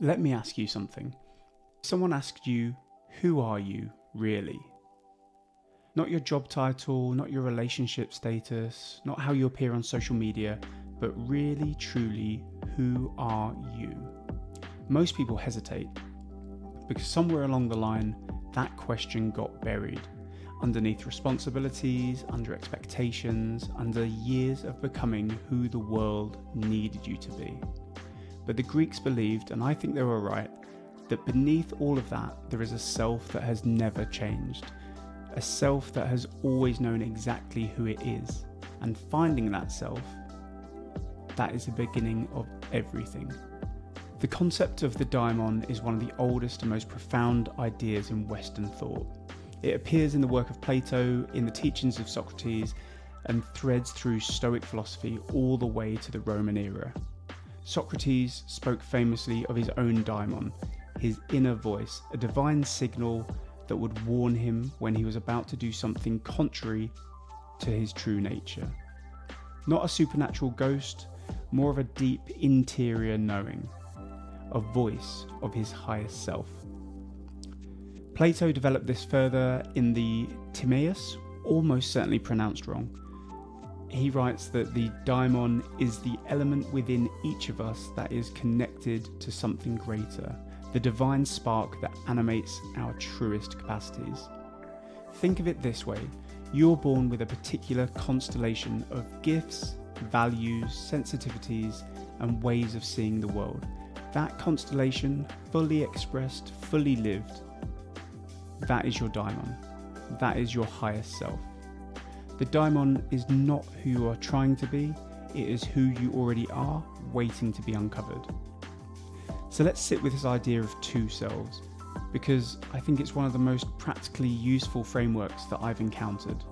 Let me ask you something. If someone asked you, who are you really? Not your job title, not your relationship status, not how you appear on social media, but really, truly, who are you? Most people hesitate because somewhere along the line, that question got buried underneath responsibilities, under expectations, under years of becoming who the world needed you to be. But the Greeks believed, and I think they were right, that beneath all of that, there is a self that has never changed. A self that has always known exactly who it is. And finding that self, that is the beginning of everything. The concept of the daimon is one of the oldest and most profound ideas in Western thought. It appears in the work of Plato, in the teachings of Socrates, and threads through Stoic philosophy all the way to the Roman era. Socrates spoke famously of his own daimon, his inner voice, a divine signal that would warn him when he was about to do something contrary to his true nature. Not a supernatural ghost, more of a deep interior knowing, a voice of his highest self. Plato developed this further in the Timaeus, almost certainly pronounced wrong. He writes that the daimon is the element within each of us that is connected to something greater, the divine spark that animates our truest capacities. Think of it this way: you're born with a particular constellation of gifts, values, sensitivities, and ways of seeing the world. That constellation, fully expressed, fully lived, that is your daimon. That is your highest self. The daimon is not who you are trying to be, it is who you already are, waiting to be uncovered. So let's sit with this idea of two selves, because I think it's one of the most practically useful frameworks that I've encountered.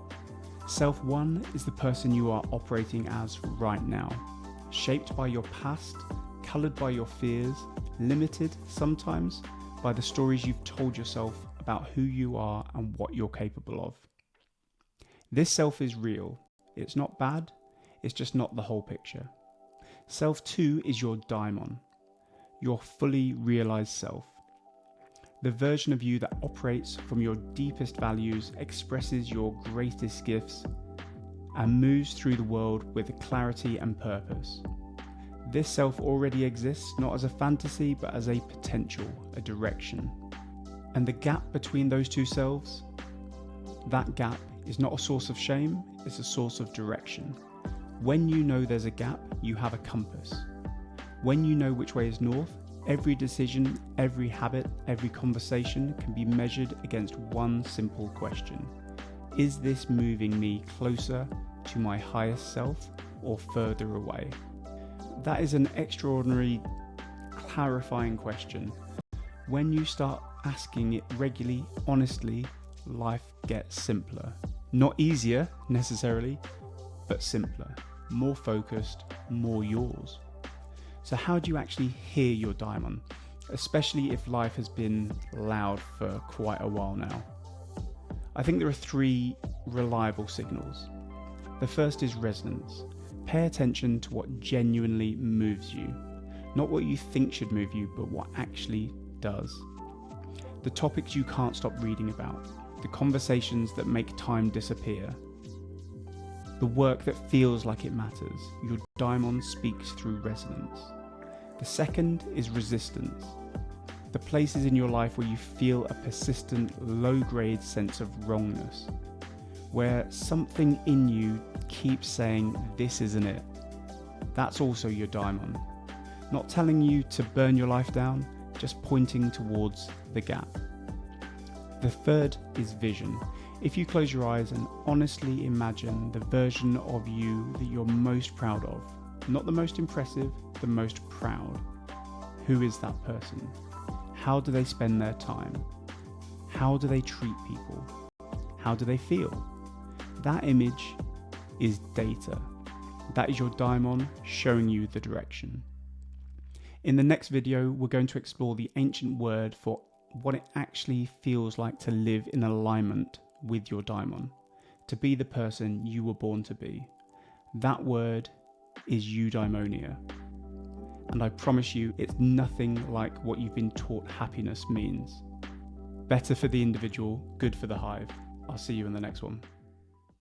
Self one is the person you are operating as right now, shaped by your past, coloured by your fears, limited sometimes by the stories you've told yourself about who you are and what you're capable of. This self is real. It's not bad, it's just not the whole picture. Self 2 is your daimon, your fully realised self. The version of you that operates from your deepest values, expresses your greatest gifts, and moves through the world with clarity and purpose. This self already exists, not as a fantasy, but as a potential, a direction. And the gap between those two selves, that gap is not a source of shame, it's a source of direction. When you know there's a gap, you have a compass. When you know which way is north, every decision, every habit, every conversation can be measured against one simple question. Is this moving me closer to my highest self or further away? That is an extraordinary, clarifying question. When you start asking it regularly, honestly, life gets simpler. Not easier necessarily, but simpler, more focused, more yours. So how do you actually hear your daimon, especially if life has been loud for quite a while now? I think there are 3 reliable signals. The first is resonance. Pay attention to what genuinely moves you, not what you think should move you, but what actually does. The topics you can't stop reading about, the conversations that make time disappear, the work that feels like it matters. Your daimon speaks through resonance. The second is resistance. The places in your life where you feel a persistent, low-grade sense of wrongness, where something in you keeps saying, this isn't it. That's also your daimon. Not telling you to burn your life down, just pointing towards the gap. The third is vision. If you close your eyes and honestly imagine the version of you that you're most proud of, not the most impressive, the most proud. Who is that person? How do they spend their time? How do they treat people? How do they feel? That image is data. That is your daimon showing you the direction. In the next video, we're going to explore the ancient word for what it actually feels like to live in alignment with your daimon, to be the person you were born to be. That word is eudaimonia. and I promise you it's nothing like what you've been taught happiness means. Better for the individual, good for the hive. I'll see you in the next one.